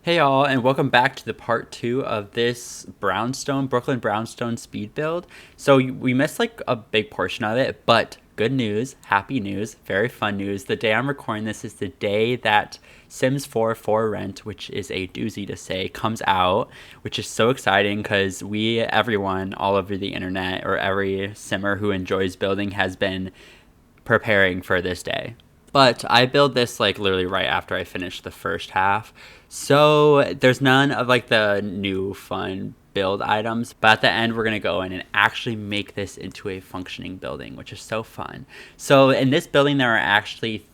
Hey y'all, and welcome back to the part 2 of this Brooklyn Brownstone speed build. So we missed like a big portion of it, but good news, happy news, very fun news. The day I'm recording this is the day that Sims 4 for Rent, which is a doozy to say, comes out, which is so exciting because everyone all over the internet, or every simmer who enjoys building has been preparing for this day. But I build this like literally right after I finish the first half. So there's none of like the new fun build items. But at the end, we're going to go in and actually make this into a functioning building, which is so fun. So in this building, there are actually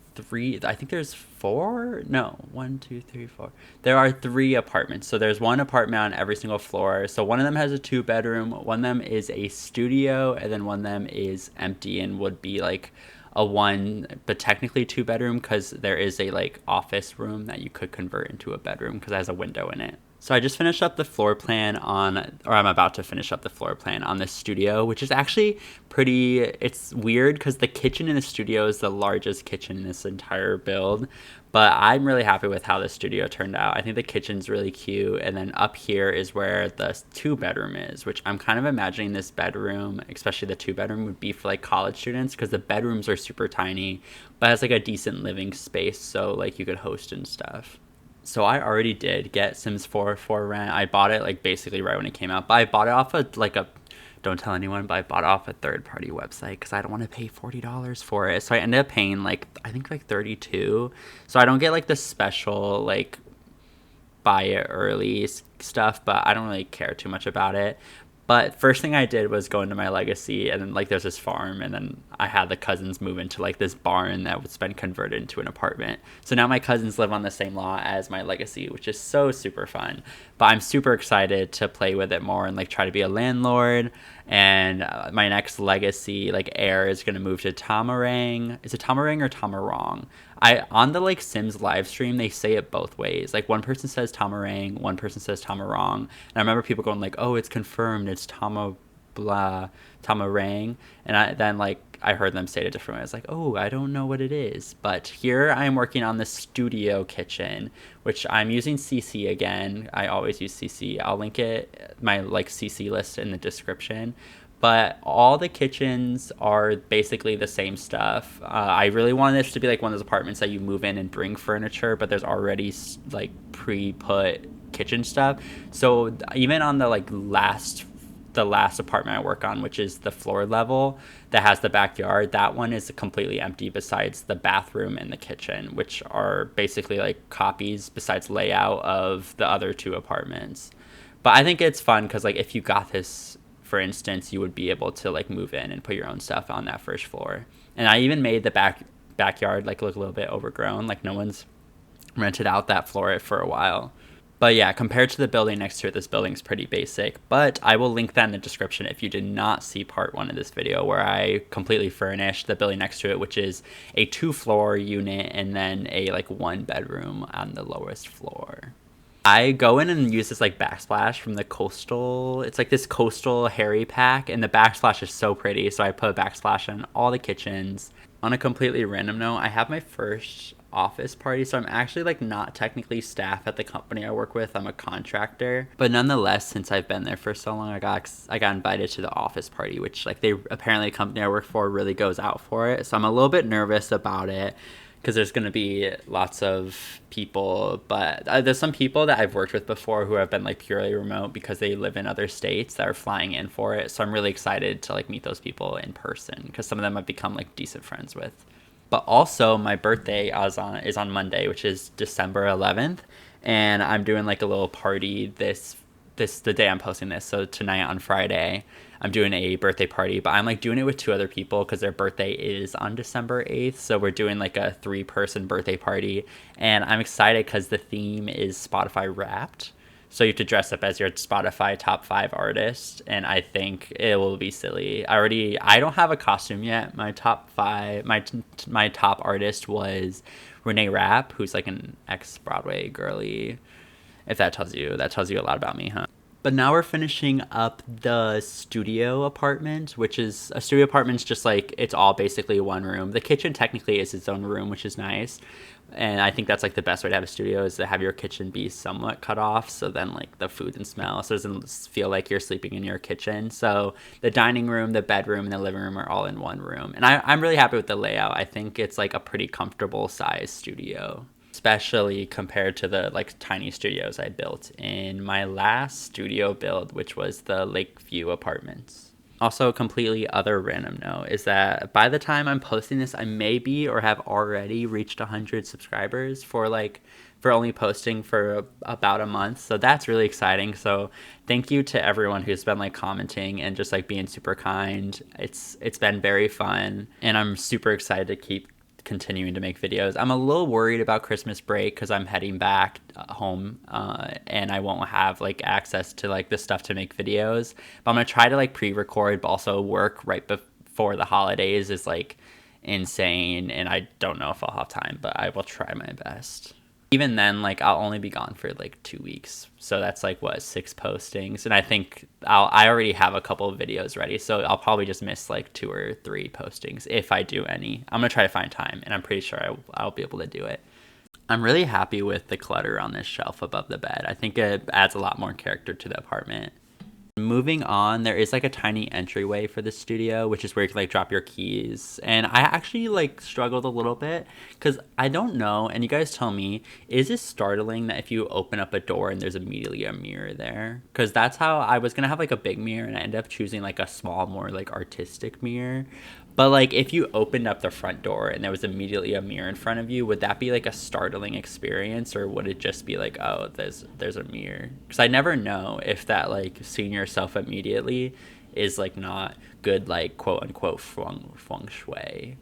I think there's four? No, 1, 2, 3, 4. There are 3 apartments. So there's one apartment on every single floor. So one of them has a 2-bedroom, one of them is a studio, and then one of them is empty and would be like a 1 but technically 2-bedroom because there is a like office room that you could convert into a bedroom because it has a window in it. So I just finished up the floor plan I'm about to finish up the floor plan on the studio, which is actually it's weird because the kitchen in the studio is the largest kitchen in this entire build. But I'm really happy with how the studio turned out. I think the kitchen's really cute. And then up here is where the 2-bedroom is, which I'm kind of imagining this bedroom, especially the 2-bedroom, would be for like college students because the bedrooms are super tiny, but has like a decent living space. So like you could host and stuff. So I already did get Sims 4 for rent. I bought it like basically right when it came out, but I bought it off of like don't tell anyone, but I bought it off a third-party website because I don't want to pay $40 for it. So I ended up paying like I think like 32. So I don't get like the special like buy it early stuff, but I don't really care too much about it. But first thing I did was go into my legacy, and then like there's this farm, and then I had the cousins move into like this barn that was been converted into an apartment. So now my cousins live on the same lot as my legacy, which is so super fun. But I'm super excited to play with it more and like try to be a landlord. And my next legacy like heir is gonna move to Tamarang. Is it Tamarang or Tamarong? On the like Sims live stream, they say it both ways. Like one person says Tamarang, one person says Tamarong. And I remember people going like, "Oh, it's confirmed. It's Tamarang." And then like I heard them say it a different way. I was like, "Oh, I don't know what it is." But here I am working on the studio kitchen, which I'm using CC again. I always use CC. I'll link my like CC list in the description. But all the kitchens are basically the same stuff. I really want this to be like one of those apartments that you move in and bring furniture, but there's already like pre-put kitchen stuff. So even on the last apartment I work on, which is the floor level that has the backyard, that one is completely empty besides the bathroom and the kitchen, which are basically like copies besides layout of the other 2 apartments. But I think it's fun because like if you got this, for instance, you would be able to like move in and put your own stuff on that first floor. And I even made the backyard like look a little bit overgrown, like no one's rented out that floor for a while. But yeah, compared to the building next to it, this building's pretty basic. But I will link that in the description if you did not see part 1 of this video where I completely furnished the building next to it, which is a 2-floor unit and then a like 1-bedroom on the lowest floor. I go in and use this like backsplash from the coastal. It's like this coastal HARRIE pack, and the backsplash is so pretty. So I put a backsplash on all the kitchens. On a completely random note, I have my first office party, so I'm actually like not technically staff at the company I work with. I'm a contractor, but nonetheless, since I've been there for so long, I got invited to the office party, which like apparently the company I work for really goes out for it. So I'm a little bit nervous about it, because there's going to be lots of people, but there's some people that I've worked with before who have been like purely remote because they live in other states that are flying in for it. So I'm really excited to like meet those people in person because some of them I've become like decent friends with. But also my birthday is on Monday, which is December 11th, and I'm doing like a little party the day I'm posting this. So tonight on Friday, I'm doing a birthday party, but I'm like doing it with 2 other people because their birthday is on December 8th. So we're doing like a 3-person birthday party, and I'm excited because the theme is Spotify Wrapped. So you have to dress up as your Spotify top 5 artist, and I think it will be silly. I don't have a costume yet. My top 5, my top artist was Renee Rapp, who's like an ex-Broadway girly. If that tells you a lot about me, huh? But now we're finishing up the studio apartment, which is a studio apartment's just like, it's all basically one room. The kitchen technically is its own room, which is nice. And I think that's like the best way to have a studio is to have your kitchen be somewhat cut off. So then like the food and smell, so it doesn't feel like you're sleeping in your kitchen. So the dining room, the bedroom, and the living room are all in one room. And I'm really happy with the layout. I think it's like a pretty comfortable size studio, especially compared to the like tiny studios I built in my last studio build, which was the Lakeview apartments. Also, a completely other random note is that by the time I'm posting this, I may be or have already reached 100 subscribers for only posting for about a month. So that's really exciting. So thank you to everyone who's been like commenting and just like being super kind. It's been very fun, and I'm super excited to keep continuing to make videos. I'm a little worried about Christmas break because I'm heading back home and I won't have like access to like the stuff to make videos, but I'm gonna try to like pre-record but also work right before the holidays is like insane, and I don't know if I'll have time, but I will try my best. Even then, like, I'll only be gone for like 2 weeks, so that's like what, 6 postings, and I think I already have a couple of videos ready, so I'll probably just miss like 2 or 3 postings if I do any. I'm gonna try to find time, and I'm pretty sure I'll be able to do it. I'm really happy with the clutter on this shelf above the bed. I think it adds a lot more character to the apartment. Moving on, there is like a tiny entryway for the studio, which is where you can like drop your keys. And I actually like struggled a little bit because I don't know, and you guys tell me, is it startling that if you open up a door and there's immediately a mirror there? Because that's how I was gonna have like a big mirror, and I ended up choosing like a small, more like artistic mirror. But like if you opened up the front door and there was immediately a mirror in front of you, would that be like a startling experience, or would it just be like, oh, there's a mirror? Because I never know if that like seeing yourself immediately is like not good, like quote unquote feng shui.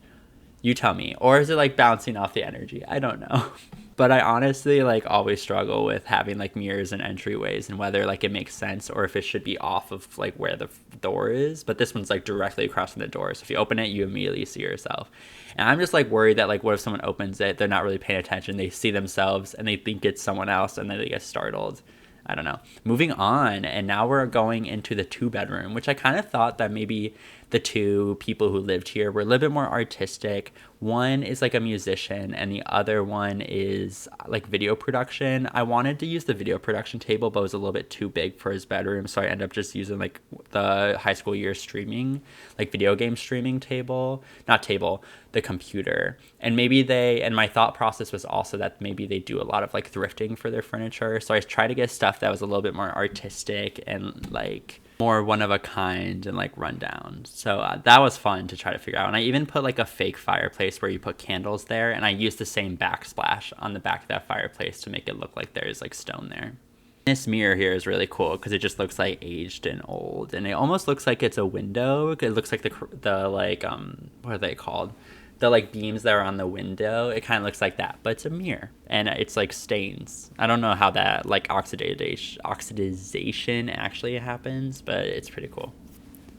You tell me. Or is it like bouncing off the energy? I don't know. But I honestly like always struggle with having like mirrors and entryways and whether like it makes sense or if it should be off of like where the door is. But this one's like directly across from the door. So if you open it, you immediately see yourself. And I'm just like worried that like what if someone opens it, they're not really paying attention. They see themselves and they think it's someone else and then they get startled. I don't know. Moving on, and now we're going into the 2-bedroom, which I kind of thought that maybe the 2 people who lived here were a little bit more artistic. One is like a musician and the other one is like video production. I wanted to use the video production table, but it was a little bit too big for his bedroom, so I ended up just using like the high school year streaming, like video game streaming table, not table, the computer. And my thought process was also that maybe they do a lot of like thrifting for their furniture, so I tried to get stuff that was a little bit more artistic and like more one of a kind and like rundown. So that was fun to try to figure out. And I even put like a fake fireplace where you put candles there, and I used the same backsplash on the back of that fireplace to make it look like there's like stone there. This mirror here is really cool because it just looks like aged and old, and it almost looks like it's a window. It looks like the like what are they called? The like beams that are on the window. It kind of looks like that, but it's a mirror and it's like stains. I don't know how that like oxidization actually happens, but it's pretty cool.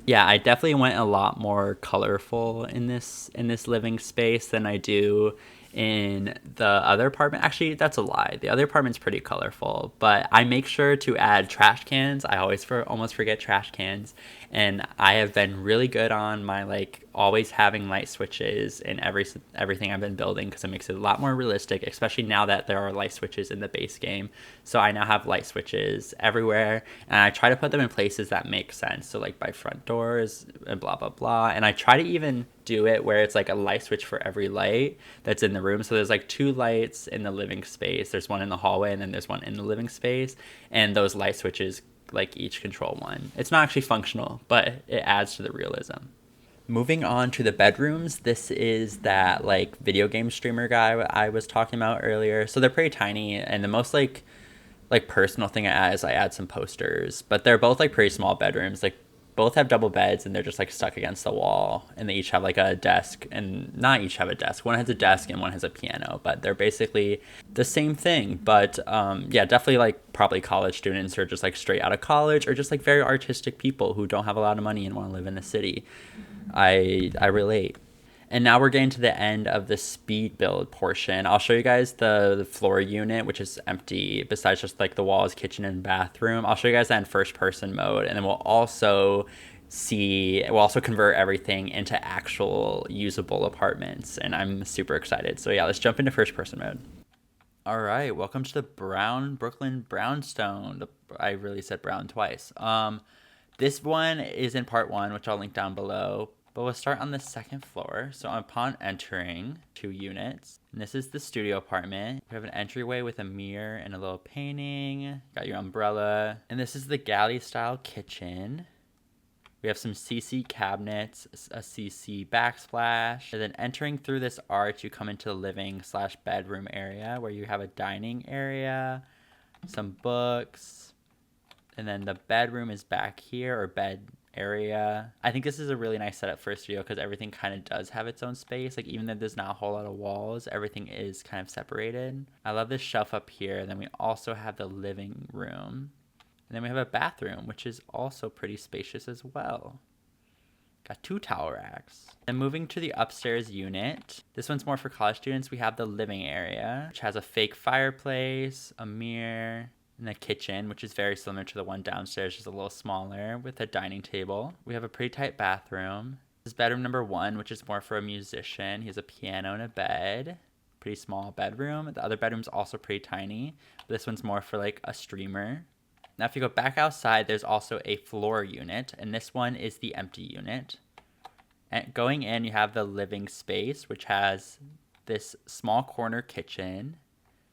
Yeah, I definitely went a lot more colorful in this living space than I do in the other apartment. Actually, that's a lie. The other apartment's pretty colorful, but I make sure to add trash cans. I always almost forget trash cans, and I have been really good on my like always having light switches in everything I've been building because it makes it a lot more realistic, especially now that there are light switches in the base game. So I now have light switches everywhere, and I try to put them in places that make sense. So like by front doors and blah blah blah, and I try to even do it where it's like a light switch for every light that's in the room. So there's like 2 lights in the living space, there's one in the hallway, and then there's one in the living space, and those light switches like each control one. It's not actually functional, but it adds to the realism. Moving on to the bedrooms, this is that like video game streamer guy I was talking about earlier. So they're pretty tiny, and the most like personal thing I add is I add some posters, but they're both like pretty small bedrooms. Like both have double beds, and they're just like stuck against the wall, and they each have like a desk, and not each have a desk. One has a desk and one has a piano, but they're basically the same thing. But yeah, definitely like probably college students or just like straight out of college or just like very artistic people who don't have a lot of money and want to live in the city. I relate. And now we're getting to the end of the speed build portion. I'll show you guys the floor unit, which is empty besides just like the walls, kitchen, and bathroom. I'll show you guys that in first person mode. And then we'll also convert everything into actual usable apartments. And I'm super excited. So yeah, let's jump into first person mode. All right, welcome to the Brooklyn Brownstone. I really said brown twice. This one is in part 1, which I'll link down below. But we'll start on the second floor. So upon entering 2 units, and this is the studio apartment. We have an entryway with a mirror and a little painting. Got your umbrella. And this is the galley style kitchen. We have some CC cabinets, a CC backsplash. And then entering through this arch, you come into the living/bedroom area where you have a dining area, some books, and then the bedroom is back here, or bed area. I think this is a really nice setup for a studio because everything kind of does have its own space. Like even though there's not a whole lot of walls, everything is kind of separated. I love this shelf up here. And then we also have the living room. And then we have a bathroom, which is also pretty spacious as well. Got 2 towel racks. Then moving to the upstairs unit. This one's more for college students. We have the living area, which has a fake fireplace, a mirror, and a kitchen, which is very similar to the one downstairs, just a little smaller, with a dining table. We have a pretty tight bathroom. This is bedroom number 1, which is more for a musician. He has a piano and a bed. Pretty small bedroom. The other bedroom's also pretty tiny, but this one's more for like a streamer. Now if you go back outside, there's also a floor unit, and this one is the empty unit. And going in, you have the living space, which has this small corner kitchen.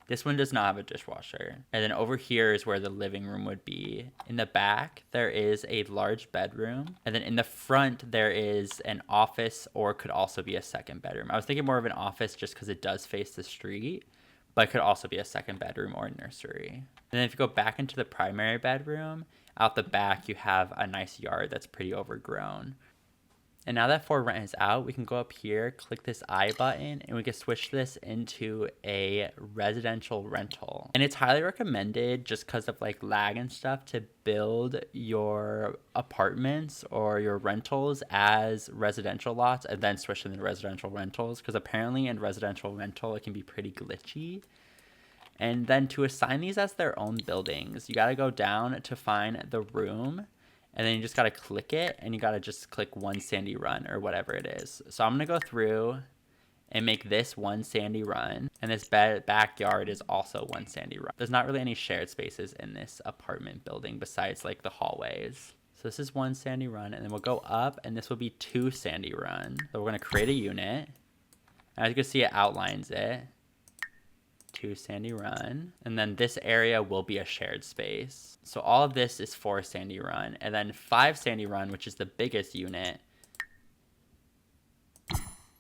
This one does not have a dishwasher. And then over here is where the living room would be. In the back, there is a large bedroom. And then in the front, there is an office, or could also be a second bedroom. I was thinking more of an office just because it does face the street, but it could also be a second bedroom or nursery. And then if you go back into the primary bedroom, out the back, you have a nice yard that's pretty overgrown. And now that for rent is out, we can go up here, click this I button, and we can switch this into a residential rental. And it's highly recommended just because of like lag and stuff to build your apartments or your rentals as residential lots and then switch them to residential rentals, because apparently in residential rental, it can be pretty glitchy. And then to assign these as their own buildings, you got to go down to find the room. And then you just got to click it, and you got to just click one sandy run or whatever it is. So I'm going to go through and make this one sandy run. And this backyard is also one sandy run. There's not really any shared spaces in this apartment building besides like the hallways. So this is one sandy run, and then we'll go up, and this will be 2 sandy run. So we're going to create a unit. As you can see, it outlines it. 2 sandy run, and then this area will be a shared space. So all of this is 4 sandy run, and then 5 sandy run, which is the biggest unit.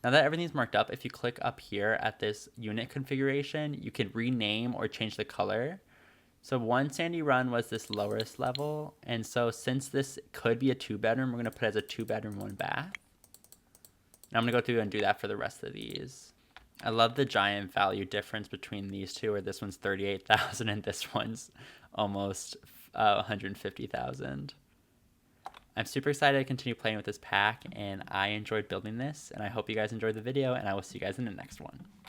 Now that everything's marked up, if you click up here at this unit configuration, you can rename or change the color. So 1 sandy run was this lowest level, and so since this could be a 2-bedroom, we're going to put it as a 2-bedroom, 1 bath. And I'm going to go through and do that for the rest of these. I love the giant value difference between these two, where this one's 38,000 and this one's almost 150,000. I'm super excited to continue playing with this pack, and I enjoyed building this, and I hope you guys enjoyed the video, and I will see you guys in the next one.